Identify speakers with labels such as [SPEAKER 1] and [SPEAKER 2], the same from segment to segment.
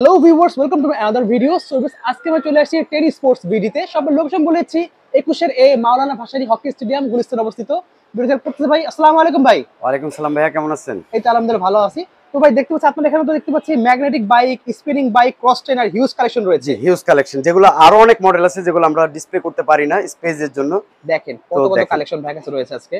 [SPEAKER 1] Hello viewers, welcome to another video. So আজকে আমরা চলে আসছি টেডি স্পোর্টস ভিডিওতে। সবার লোকেশন বলেছি 21 A Maulana Bhasani hockey stadium Gulistan অবস্থিত। ভিডিও করতে ভাই, আসসালামু আলাইকুম ভাই।
[SPEAKER 2] ওয়ালাইকুম সালাম ভাইয়া, কেমন আছেন?
[SPEAKER 1] এই তো আলহামদুলিল্লাহ ভালো আছি। তো ভাই দেখতে পাচ্ছি আপনাদের এখানে তো দেখতে পাচ্ছি magnetic bike, spinning bike, cross trainer huge collection রয়েছে।
[SPEAKER 2] হিউজ কালেকশন, যেগুলো আরো অনেক মডেল আছে যেগুলো আমরা ডিসপ্লে করতে পারি না স্পেসের জন্য।
[SPEAKER 1] দেখেন কত কত কালেকশন ভাই কাছে রয়েছে আজকে।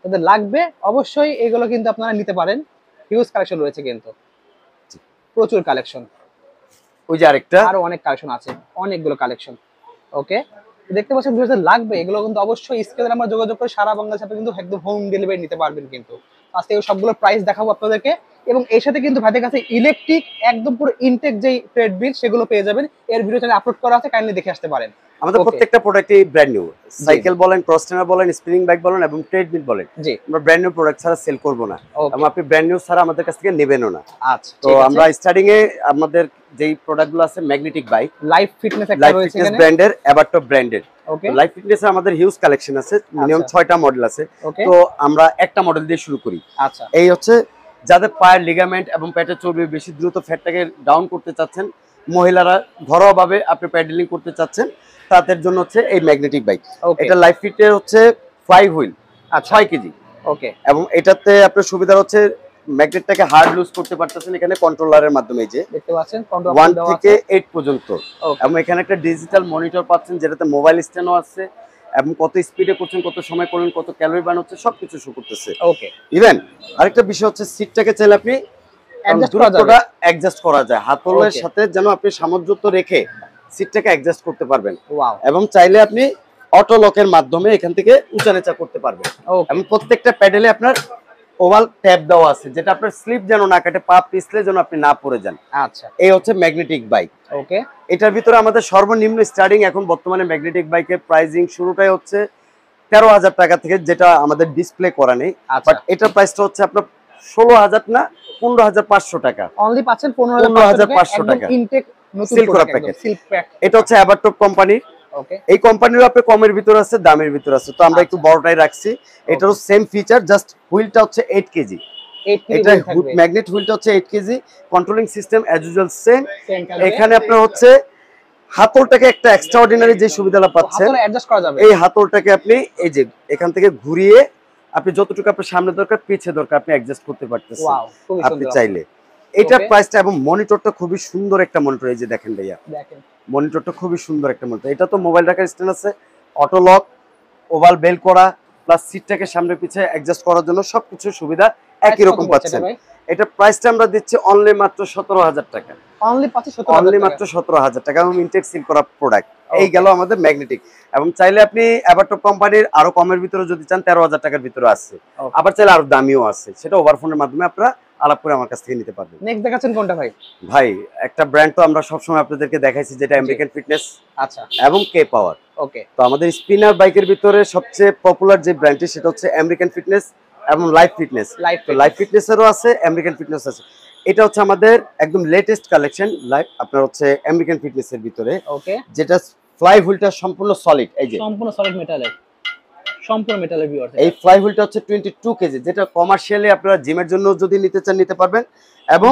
[SPEAKER 1] তাদের লাগবে অবশ্যই এগুলো কিন্তু আপনারা নিতে পারেন। হিউজ কালেকশন রয়েছে কিন্তু, প্রচুর কালেকশন।
[SPEAKER 2] ওই যে আরেকটা,
[SPEAKER 1] আরো অনেক কালেকশন আছে, অনেকগুলো কালেকশন। ওকে, দেখতে পাচ্ছেন ভিউয়ারদের লাগবে এগুলো কিন্তু অবশ্যই স্ক্রিনে আমরা যোগাযোগ করে সারা বাংলাদেশে আপনি কিন্তু একদম হোম ডেলিভারি নিতে পারবেন। কিন্তু আজকে সবগুলো প্রাইস দেখাবো আপনাদেরকে, এবং এর সাথে কিন্তু ভাইদের কাছে ইলেকট্রিক একদম পুরো ইনটেক যেই ট্রেডমিল সেগুলো পেয়ে যাবেন। এর ভিডিও চ্যানেলে আপলোড করা আছে, কাইন্ডলি দেখে আসতে পারেন।
[SPEAKER 2] আমাদের প্রত্যেকটা প্রোডাক্টই ব্র্যান্ড নিউ। সাইকেল বলেন, ক্রস ট্রেনার বলেন, স্পিনিং বাইক বলেন এবং ট্রেডমিল বলেন,
[SPEAKER 1] জি
[SPEAKER 2] আমরা ব্র্যান্ড নিউ প্রোডাক্ট ছাড়া সেল করব না, এবং আপনি ব্র্যান্ড নিউ ছাড়া আমাদের কাছ থেকে নেবেনও না।
[SPEAKER 1] আচ্ছা,
[SPEAKER 2] তো আমরা স্টার্টিং এ আমাদের যেই প্রোডাক্টগুলো আছে ম্যাগনেটিক বাইক,
[SPEAKER 1] লাইফ ফিটনেস একটা রয়েছে এখানে,
[SPEAKER 2] ব্র্যান্ডের, এভারটপ ব্র্যান্ডের।
[SPEAKER 1] ওকে,
[SPEAKER 2] লাইফ ফিটনেস এর আমাদের হিউজ কালেকশন আছে, মিনিমাম 6টা মডেল আছে। তো আমরা একটা মডেল দিয়ে শুরু করি।
[SPEAKER 1] আচ্ছা,
[SPEAKER 2] এই হচ্ছে যাদের পায়ের লিগামেন্ট এবং পেটের চর্বি বেশি দ্রুত ফ্যাটটাকে ডাউন করতে চাচ্ছেন, মহিলারা ঘরোয়াভাবে আপনি প্যাডেলিং করতে চাচ্ছেন, তাদের জন্য হচ্ছে এই ম্যাগনেটিক বাইক। এটা লাইফ ফিটের হচ্ছে 5 হুইল, 6 কেজি। ওকে, এবং এটাতে আপনার সুবিধা হচ্ছে ম্যাগনেটটাকে হার্ড লুজ করতে পারতেছেন এখানে কন্ট্রোলারের মাধ্যমে, যে
[SPEAKER 1] দেখতে পাচ্ছেন
[SPEAKER 2] 1 থেকে 8 পর্যন্ত। এবং এখানে একটা ডিজিটাল মনিটর পাচ্ছেন যেটাতে মোবাইল স্ট্যান্ডও আছে, এবং কত স্পিডে করছেন, কত সময় করলেন, কত ক্যালোরি বার্ন হচ্ছে সবকিছু শো করতেছে।
[SPEAKER 1] ওকে,
[SPEAKER 2] ইভেন আরেকটা বিষয় হচ্ছে সিটটাকে চাইলে আপনি অ্যাডজাস্ট করা যায়, হাতলের সাথে যেন আপনি সামঞ্জস্য রেখে সিটটাকে অ্যাডজাস্ট করতে পারবেন। এবং চাইলে আপনি অটো লকের মাধ্যমে এখান থেকে উঁচা নিচা করতে পারবেন। এবং প্রত্যেকটা প্যাডেলে আপনার ওভাল ট্যাপ দেওয়া আছে, যেটা আপনার স্লিপ যেন না কাটে, পা পিছলে যেন আপনি না পড়ে যান। আচ্ছা, এই হচ্ছে ম্যাগনেটিক বাইক। ওকে, এটার ভিতরে আমাদের সর্বনিম্ন স্টার্টিং এখন বর্তমানে ম্যাগনেটিক বাইকের প্রাইসিং শুরুটাই হচ্ছে 13,000 টাকা থেকে, যেটা আমাদের ডিসপ্লে করা নেই। বাট এটার প্রাইসটা হচ্ছে আপনার 16,000 না 15,500 টাকা। অনলি পাচ্ছেন 15,500 টাকা ইনটেক নতুন প্যাকেট। এটা হচ্ছে এভারটপ কোম্পানির। এই কোম্পানির আপনি কমের ভিতর আছে, দামের ভিতর আছে, তো আমরা একটু বড়টাই রাখছি। এটারও সেম ফিচার, জাস্ট হুইলটা হচ্ছে 8 কেজি। এটা ম্যাগনেট হুইলটা হচ্ছে 8 KG. Controlling system as usual same. এখানে আপনার হচ্ছে হাতলটাকে একটা এক্সট্রা অর্ডিনারি যে সুবিধাটা পাচ্ছেন, এই হাতলটাকে আপনি এই যে এখান থেকে ঘুরিয়ে আপনি যতটুকু আপনার সামনে দরকার, পিছে দরকার, আপনি অ্যাডজাস্ট করতে পারতেছেন আপনি চাইলে। এটার প্রাইসটা এবং মনিটরটা খুবই সুন্দর একটা মনিটর। এই যে দেখেন ভাইয়া, মনিটরটা খুবই সুন্দর একটা মনিটর। এটা তো মোবাইল রাখার স্ট্যান্ড আছে, অটো লক, ওভাল বেল করা, প্লাস সিটটাকে সামনে পিছে অ্যাডজাস্ট করার জন্য সবকিছু সুবিধা একই রকম পাচ্ছেন। এটা প্রাইসটা আমরা দিচ্ছি অনলি মাত্র 17,000 টাকা। অনলি মাত্র 17,000 টাকা, এবং ইনটেক সিল করা প্রোডাক্ট। এই গেল আমাদের ম্যাগনেটিক। এবং চাইলে আপনি এভারটপ কোম্পানির আরো কমের ভিতরে যদি চান 13,000 টাকার ভিতরে আছে, আবার চাইলে আরো দামিও আছে, সেটা ওভারফোনের মাধ্যমে আপনারা আলাপ করে আমার কাছ থেকে নিতে পারবেন।
[SPEAKER 1] নেক্সট দেখাচ্ছেন কোনটা ভাই?
[SPEAKER 2] ভাই একটা ব্র্যান্ড তো আমরা সবসময় আপনাদেরকে দেখাইছি, যেটা আমেরিকান ফিটনেস, আচ্ছা, এবং কে পাওয়ার। ওকে, তো আমাদের স্পিনার বাইকের ভিতরে সবচেয়ে পপুলার যে ব্র্যান্ডটি সেটা হচ্ছে আমেরিকান ফিটনেস এবং লাইফ ফিটনেস। লাইফ ফিটনেসেরও আছে, আমেরিকান ফিটনেস আছে। এটা হচ্ছে আমাদের একদম লেটেস্ট কালেকশন, লাইফ আপনার হচ্ছে আমেরিকান ফিটনেসের ভিতরে। ওকে, যেটা ফ্লাই হুইলটা সম্পূর্ণ সলিড, এই যে সম্পূর্ণ সলিড মেটালের, সম্পূর্ণ মেটালের ভিউয়ার। এই ফ্লাই হুইলটা হচ্ছে 22 কেজি, যেটা কমার্শিয়ালি আপনারা জিমের জন্য যদি নিতে চান নিতে পারবেন, এবং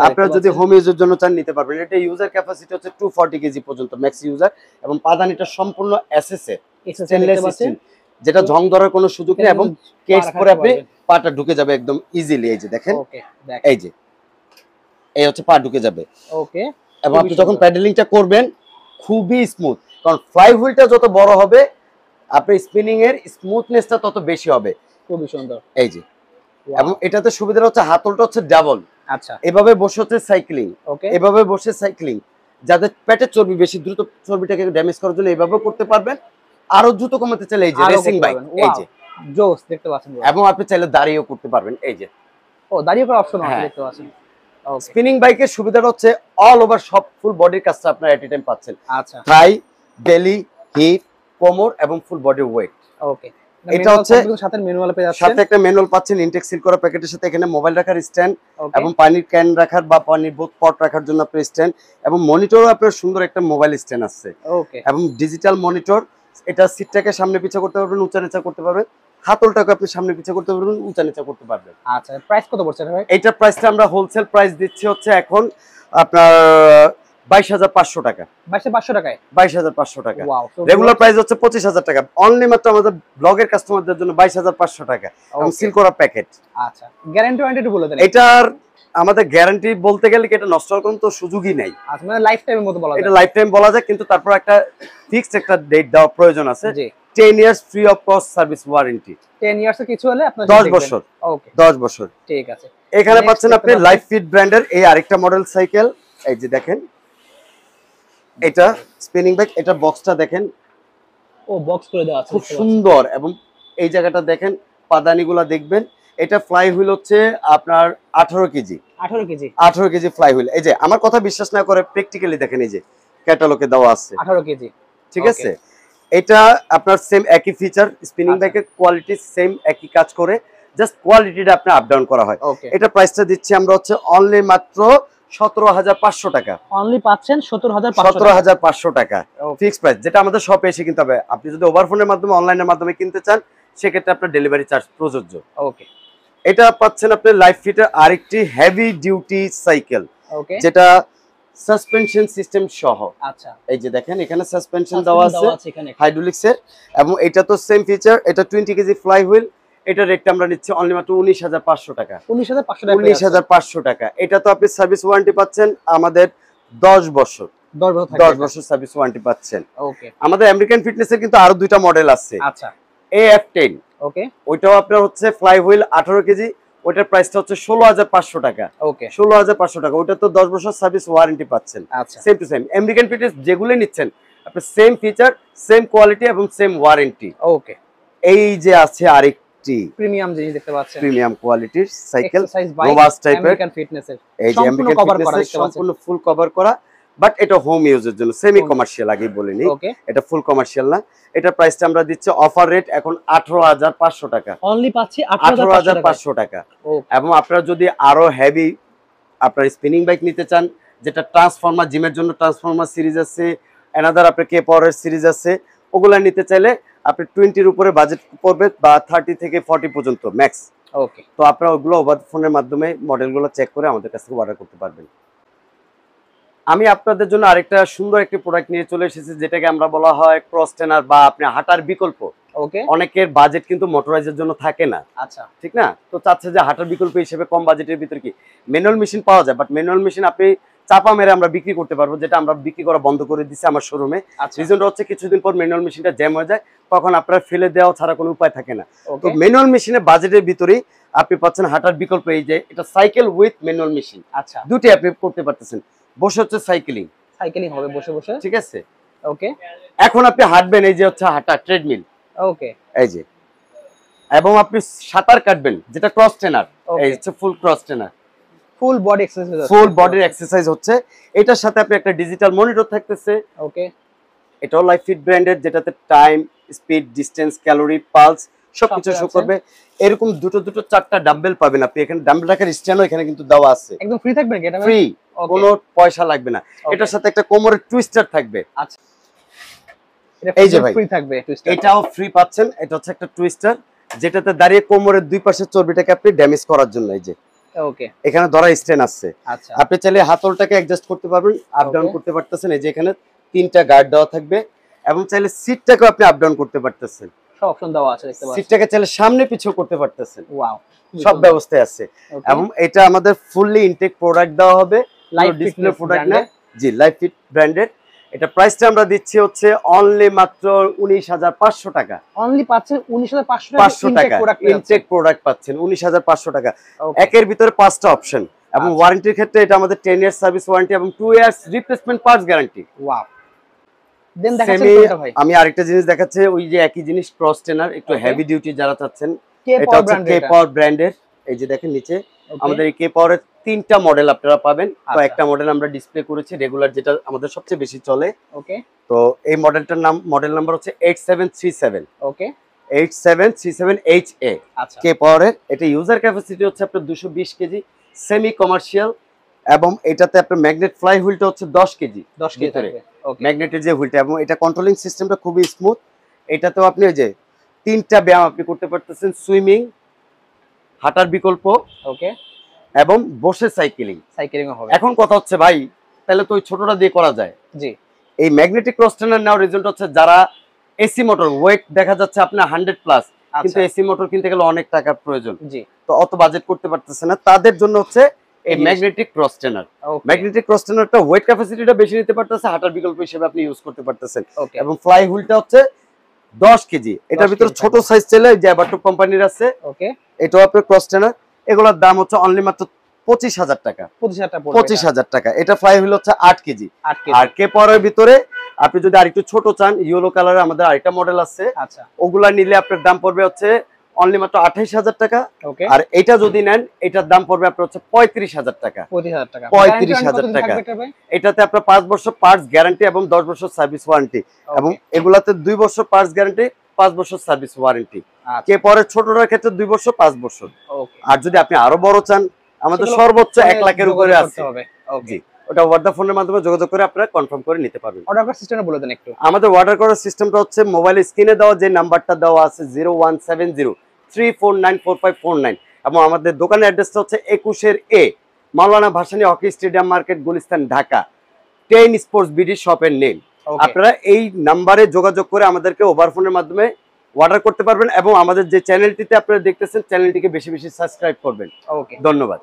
[SPEAKER 2] আপনারা যদি হোম ইউজের জন্য চান নিতে পারবেন। এটা ইউজার ক্যাপাসিটি হচ্ছে 240 কেজি পর্যন্ত ম্যাক্স ইউজার, এবং পাদানিটা সম্পূর্ণ এসএসএ স্টেনলেস স্টিল, যেটা জং ধরার কোনো সুযোগ নেই, এবং কেস পরে আপনি পাটা ঢুকে যাবে একদম ইজিলি। এই যে দেখেন, এই যে এই হচ্ছে পা ঢুকে যাবে। ওকে, এবং আপনি যখন প্যাডেলিংটা করবেন খুবই স্মুথ, কারণ ফ্লাই হুইলটা যত বড় হবে আপনার স্পিনিং এর স্মুথনেসটা তত বেশি হবে। খুবই সুন্দর। এই যে, এবং এটাতে সুবিধা হচ্ছে হাতলটা হচ্ছে ডাবল। আচ্ছা, এভাবে বসে হচ্ছে সাইক্লিং, এভাবে বসে সাইক্লিং, যাদের পেটের চর্বি বেশি, দ্রুত চর্বিটাকে ড্যামেজ করার জন্য এভাবে করতে পারবেন। আরো দ্রুত কমাতে চাইলে এই যে রেসিং বাইক, এই যে জোস দেখতে পাচ্ছেন, এবং আপনি চাইলে দাঁড়িয়েও করতে পারবেন। এই যে, ও দাঁড়িয়ে করার অপশন আছে দেখতে পাচ্ছেন। স্পিনিং বাইকের সুবিধাটা হচ্ছে অল ওভার সব ফুল বডির কাজটা আপনারা এট এ টাইম পাচ্ছেন। আচ্ছা, থাই, বেলি, হিপ, কোমর এবং ফুল বডি ওয়েট। ওকে, এটা হচ্ছে সাথে ম্যানুয়াল পেয়ে যাচ্ছেন, সাথে একটা ম্যানুয়াল পাচ্ছেন ইনটেক সিল করা প্যাকেটের সাথে। এখানে মোবাইল রাখার স্ট্যান্ড, এবং পানির ক্যান রাখার বা পানির পট রাখার জন্য আপনার স্ট্যান্ড, এবং মনিটরও আপনার সুন্দর একটা মোবাইল স্ট্যান্ড আছে। ওকে, এবং ডিজিটাল মনিটর। এটা সিটটাকে সামনে পিছে করতে পারবেন, উঁচা নিচা করতে পারবেন, হাতলটাকে আপনি সামনে পিছে করতে পারবেন, উঁচা নিচা করতে পারবেন। আচ্ছা, প্রাইস কত পড়ছে ভাই? এইটার প্রাইসটা আমরা হোলসেল প্রাইস দিচ্ছি হচ্ছে এখন আপনার 22,500 টাকা।
[SPEAKER 1] 22,500 টাকায়?
[SPEAKER 2] 22,500 টাকা।
[SPEAKER 1] ওয়াও।
[SPEAKER 2] রেগুলার প্রাইস হচ্ছে 25,000 টাকা। অনলি মাত্র আমাদের ব্লগের কাস্টমারদের জন্য 22,500 টাকা এবং সিল করা প্যাকেট।
[SPEAKER 1] আচ্ছা, গ্যারান্টি ওয়ারেন্টি একটু বলে দেন।
[SPEAKER 2] এটার আমাদের গ্যারান্টি বলতে গেলে কি এটা নষ্ট হওয়ার কোনো তো সুযোগই নাই।
[SPEAKER 1] আচ্ছা, মানে লাইফ টাইমের মতো বলা যায়।
[SPEAKER 2] এটা লাইফ টাইম বলা যায়, কিন্তু তারপর একটা ফিক্সড একটা ডেট দেওয়া প্রয়োজন আছে।
[SPEAKER 1] জি।
[SPEAKER 2] 10 years free of cost service warranty.
[SPEAKER 1] 10 years এর কিছু হলে আপনারা
[SPEAKER 2] 10 বছর।
[SPEAKER 1] ওকে,
[SPEAKER 2] 10 বছর।
[SPEAKER 1] ঠিক আছে।
[SPEAKER 2] এখানে পাচ্ছেন আপনি লাইফ ফিট ব্র্যান্ডের এই আরেকটা মডেল সাইকেল। এই যে দেখেন, এটা স্পিনিং ব্যাগ, এটা বক্সটা দেখেন,
[SPEAKER 1] ও বক্স করে দেওয়া আছে,
[SPEAKER 2] খুব সুন্দর। এবং এই জায়গাটা দেখেন, পাদানিগুলা দেখবেন। এটা ফ্লাই হুইল হচ্ছে আপনার 18 KG.
[SPEAKER 1] 18 KG?
[SPEAKER 2] 18 KG fly wheel. এই যে আমার কথা বিশ্বাস না করে প্র্যাকটিক্যালি দেখেন, এই যে ক্যাটালগে দেওয়া আছে
[SPEAKER 1] 18 কেজি।
[SPEAKER 2] ঠিক আছে। এটা আপনার সেম একই ফিচার, স্পিনিং ব্যাগের কোয়ালিটি সেম একই কাজ করে, জাস্ট কোয়ালিটিটা আপনি আপ ডাউন করা হয়। এটা প্রাইসটা দিচ্ছি আমরা হচ্ছে অনলি মাত্র 17,500 টাকা।
[SPEAKER 1] অনলি পাচ্ছেন
[SPEAKER 2] 17,500 টাকা ফিক্সড প্রাইস, যেটা আমাদের শপে এসে কিনতে হবে। আপনি যদি ওভারফোনের মাধ্যমে অনলাইনের মাধ্যমে কিনতে চান সেক্ষেত্রে আপনার ডেলিভারি চার্জ প্রযোজ্য।
[SPEAKER 1] ওকে।
[SPEAKER 2] এটা পাচ্ছেন আপনি লাইফ ফিটের আরেকটি হেভি ডিউটি সাইকেল, যেটা সাসপেনশন সিস্টেম সহ।
[SPEAKER 1] আচ্ছা,
[SPEAKER 2] এই যে দেখেন এখানে সাসপেনশন দেওয়া আছে হাইড্রোলিক্সের, এবং এটা তো সেম ফিচার। এটা 20 কেজি ফ্লাই হুইল। এটা রেটটা আমরা নিচ্ছি অনলি মাত্র 19,500 টাকা। 19,500 টাকা। এটা তো আপনি সার্ভিস ওয়ারেন্টি পাচ্ছেন আমাদের 10 বছর। 10 বছর সার্ভিস ওয়ারেন্টি পাচ্ছেন।
[SPEAKER 1] ওকে।
[SPEAKER 2] আমাদের আমেরিকান ফিটনেসের কিন্তু আরো দুইটা মডেল আছে।
[SPEAKER 1] আচ্ছা,
[SPEAKER 2] AF10।
[SPEAKER 1] ওকে।
[SPEAKER 2] ওইটাও আপনার হচ্ছে ফ্লাই হুইল 18 কেজি। ওইটার প্রাইসটা হচ্ছে 16,500 টাকা।
[SPEAKER 1] ওকে,
[SPEAKER 2] 16,500 টাকা। ওইটা তো 10 বছর সার্ভিস ওয়ারেন্টি পাচ্ছেন।
[SPEAKER 1] আচ্ছা,
[SPEAKER 2] same to same American fitness যেগুলো নিচ্ছেন আপনি সেম ফিচার, সেম কোয়ালিটি এবং সেম ওয়ারেন্টি।
[SPEAKER 1] ওকে।
[SPEAKER 2] এই যে আছে আরেকটি
[SPEAKER 1] প্রিমিয়াম জিনিস দেখতে পাচ্ছেন,
[SPEAKER 2] প্রিমিয়াম কোয়ালিটির সাইকেল,
[SPEAKER 1] রোবাস্ট টাইপের আমেরিকান ফিটনেসের।
[SPEAKER 2] এই যে আমেরিকান ফিটনেসের সম্পূর্ণ ফুল কভার করা, বাট এটা হোম ইউজের জন্য, সেমি কমার্শিয়াল আগেই বলিনি, এটা ফুল কমার্শিয়াল না। এটা প্রাইসটা আমরা দিচ্ছি অফার রেট এখন 18,500 টাকা।
[SPEAKER 1] অনলি পাচ্ছি
[SPEAKER 2] 18,500 টাকা। এবং আপনারা যদি আরো হেভি আপনার স্পিনিং বাইক নিতে চান, যেটা ট্রান্সফর্মার, জিমের জন্য ট্রান্সফর্মার সিরিজ আছে, অ্যানাদার আপনার কে পাওয়ারের সিরিজ আছে, ওগুলা নিতে চাইলে আপনি 20-র উপরে বাজেট পড়বে, বা 30 থেকে 40 পর্যন্ত ম্যাক্স।
[SPEAKER 1] ওকে।
[SPEAKER 2] তো আপনারা ওগুলো ওভার ফোনের মাধ্যমে মডেলগুলো চেক করে আমাদের কাছ থেকে অর্ডার করতে পারবেন। আমি আপনাদের জন্য আরেকটা সুন্দর একটি প্রোডাক্ট নিয়ে চলে এসেছি, যেটাকে আমরা বলা হয় ক্রস ট্রেনার বা আপনি হাঁটার বিকল্প।
[SPEAKER 1] ওকে।
[SPEAKER 2] অনেকের বাজেট কিন্তু মোটরাইজের জন্য থাকে না।
[SPEAKER 1] আচ্ছা, ঠিক
[SPEAKER 2] না? তো চাচ্ছে যে হাঁটার বিকল্প হিসেবে কম বাজেটের ভিতরে কি ম্যানুয়াল মেশিন পাওয়া যায়, বাট ম্যানুয়াল মেশিন আপনি চাপা মেরে আমরা বিক্রি করতে পারবো, যেটা আমরা বিক্রি করা বন্ধ করে দিচ্ছি আমার শোরুমে। রিজনটা হচ্ছে কিছুদিন পর ম্যানুয়াল মেশিনটা জ্যাম হয়ে যায়, তখন আপনার ফেলে দেওয়া ছাড়া কোনো উপায় থাকে না। তো ম্যানুয়াল মেশিনের বাজেটের ভিতরেই আপনি পাচ্ছেন হাঁটার বিকল্প, এই যে এটা সাইকেল উইথ ম্যানুয়াল মেশিন। আচ্ছা, দুটি আপনি করতে পারতেছেন। বসে হচ্ছে সাইকেলিং হবে বসে বসে, ঠিক আছে। ওকে। এখন আপনি হাঁটবেন, এই যে হচ্ছে হাঁটা ট্রেডমিল। ওকে। এই যে, এবং আপনি সাঁতার কাটবেন, যেটা ক্রস ট্রেনার। এই হচ্ছে full cross trainer, full body exercise, full বডির এক্সারসাইজ হচ্ছে। এটার সাথে আপনি একটা ডিজিটাল মনিটর থাকতেছে। ওকে। এটাও লাইফ ফিট ব্র্যান্ডের, যেটাতে time, speed, distance, calorie, pulse সবকিছু শো করবে। এরকম দুটো 4টা ডাম্বেল পাবেন আপনি। এখানে ডাম্বেল রাখার স্ট্যান্ডও এখানে কিন্তু দেওয়া আছে। একদম ফ্রি থাকবে কি এটা? ফ্রি, কোনো পয়সা লাগবে না। এটার সাথে একটা কোমরের টুইস্টার থাকবে। আচ্ছা, এই যে ভাই ফ্রি থাকবে টুইস্টার, এটাও ফ্রি পাচ্ছেন। এটা হচ্ছে একটা টুইস্টার, যেটাতে দাঁড়িয়ে কোমরের দুই পাশের চর্বিটাকে আপনি ড্যামেজ করার জন্য, এই যে ওকে, এখানে ধরা স্ট্যান্ড আছে। আচ্ছা, আপনি চাইলে হাতলটাকে অ্যাডজাস্ট করতে পারবেন, আপ ডাউন করতে পারতেছেন। এই যে এখানে 3টা গার্ড দেওয়া থাকবে, এবং চাইলে সিটটাকেও আপনি আপ ডাউন করতে পারতেছেন। সব অপশন দেওয়া আছে দেখতে পাচ্ছেন। সিটটাকে চাইলে সামনে পিছু করতে পারতেছেন। ওয়াও, সব ব্যবস্থা আছে। এবং এটা আমাদের ফুললি ইনটেক প্রোডাক্ট দেওয়া হবে, লাইভ ডিসপ্লে প্রোডাক্ট না। জি, লাইফ ফিট ব্র্যান্ডেড। এটা প্রাইসটা আমরা দিচ্ছি হচ্ছে অনলি মাত্র 19,500 টাকা। অনলি পাচ্ছেন 19,500 টাকা ইনটেক প্রোডাক্ট পাচ্ছেন 19,500 টাকা। একের ভিতরে 5টা অপশন, এবং ওয়ারেন্টির ক্ষেত্রে এটা আমাদের 10 ইয়ার্স সার্ভিস ওয়ারেন্টি এবং 2 years replacement parts guarantee. Wow. Then দেখাচ্ছেন কোনটা ভাই? আমি আরেকটা জিনিস দেখাচ্ছি, ওই যে একই জিনিস ক্রস ট্রেনার, একটু হেভি ডিউটি যারা চাচ্ছেন, এটা হচ্ছে কে পাওয়ার ব্র্যান্ডের। এই যে দেখেন নিচে আমাদের এই কে পাওয়ারের 3টা মডেল আপনারা পাবেন। তো একটা মডেল আমরা ডিসপ্লে করেছি রেগুলার, যেটা আমাদের সবচেয়ে বেশি চলে। ওকে। তো এই মডেলটার নাম, মডেল নাম্বার হচ্ছে 8737। ওকে, 8737HA। আচ্ছা, কে পাওয়ারের। এটা ইউজার ক্যাপাসিটি হচ্ছে আপনার 220 কেজি, সেমি কমার্শিয়াল, এবং এটাতে আপনার ম্যাগনেট ফ্লাই হুইলটা হচ্ছে 10 কেজি। 10 কেজি ম্যাগনেটের যে হুইলটা, এবং এটা কন্ট্রোলিং সিস্টেমটা খুবই স্মুথ। এটাতেও আপনি ওই যে 3টা ব্যায়াম আপনি করতে পারতেছেন, সুইমিং, হাঁটার বিকল্প, ওকে, এবং বসে সাইকেলিং
[SPEAKER 1] হবে।
[SPEAKER 2] এখন কথা হচ্ছে ভাই, তাহলে তো ওই ছোটটা দিয়ে করা যায়।
[SPEAKER 1] জি,
[SPEAKER 2] এই ম্যাগনেটিক ক্রস ট্রেনার নেওয়ার রিজনটা হচ্ছে যারা এসি মোটর ওয়েট দেখা যাচ্ছে আপনার 100 প্লাস, কিন্তু এসি মোটর কিনতে গেলে অনেক টাকার প্রয়োজন,
[SPEAKER 1] জি,
[SPEAKER 2] তো অত বাজেট করতে পারতেছে না, তাদের জন্য হচ্ছে এই magnetic cross trainer. Magnetic cross ট্রেনারটা ওয়েট ক্যাপাসিটিটা বেশি নিতে পারতেছে, হাঁটার বিকল্প হিসেবে আপনি ইউজ করতে পারতেছেন। এবং ফ্লাই হুইলটা হচ্ছে 10 কেজি, এটার ভিতরে ছোট সাইজ চলে যে আবারটপ কোম্পানির আছে। ওকে, এটাও আপনার ক্রস ট্রেনার, এগুলোর দাম হচ্ছে অনলি মাত্র 25,000 টাকা। 25,000 টাকা। এটা ফ্লাই হুইল হচ্ছে 8 কেজি। আর কে পাওয়ারের ভিতরে আপনি যদি আরেকটু ছোট চান, ইয়েলো কালারের আমাদের আরেকটা মডেল আছে, আচ্ছা, ওগুলা নিলে আপনার দাম পড়বে হচ্ছে অনলি মাত্র 28,000 টাকা। আর এটা যদি নেন, এটার দাম পড়বে আপনার হচ্ছে 35,000 টাকা। 35,000 টাকা। এটাতে আপনার 5 বছর পার্টস গ্যারান্টি এবং 10 বছর সার্ভিস ওয়ারেন্টি, এবং এগুলাতে 2 বছর পার্টস গ্যারান্টি, 5 বছর সার্ভিস ওয়ারেন্টি। কে পরে ছোটটার ক্ষেত্রে 2 বছর 5 বছর। আর যদি আপনি আরো বড় চান, আমাদের সর্বোচ্চ 1 লাখের উপরে আছে। জি, ওটা ওয়ার্ডা ফোনের মাধ্যমে যোগাযোগ করে আপনারা কনফার্ম করে নিতে পারবেন।
[SPEAKER 1] অর্ডার করার সিস্টেমটা বলে দেন একটু।
[SPEAKER 2] আমাদের অর্ডার করার সিস্টেমটা হচ্ছে মোবাইল স্ক্রিনে দেওয়া যে নাম্বারটা দেওয়া আছে 017034944549, এবং আমাদের দোকানের অ্যাড্রেসটা হচ্ছে 21 A Maulana Bhasani hockey stadium market, Gulistan, Dhaka. 10 sports BD শপের নেম। আপনারা এই নাম্বারে যোগাযোগ করে আমাদেরকে ওভার ফোনের মাধ্যমে অর্ডার করতে পারবেন, এবং আমাদের যে চ্যানেলটিতে আপনারা দেখতেছেন চ্যানেলটিকে বেশি বেশি সাবস্ক্রাইব করবেন। ধন্যবাদ।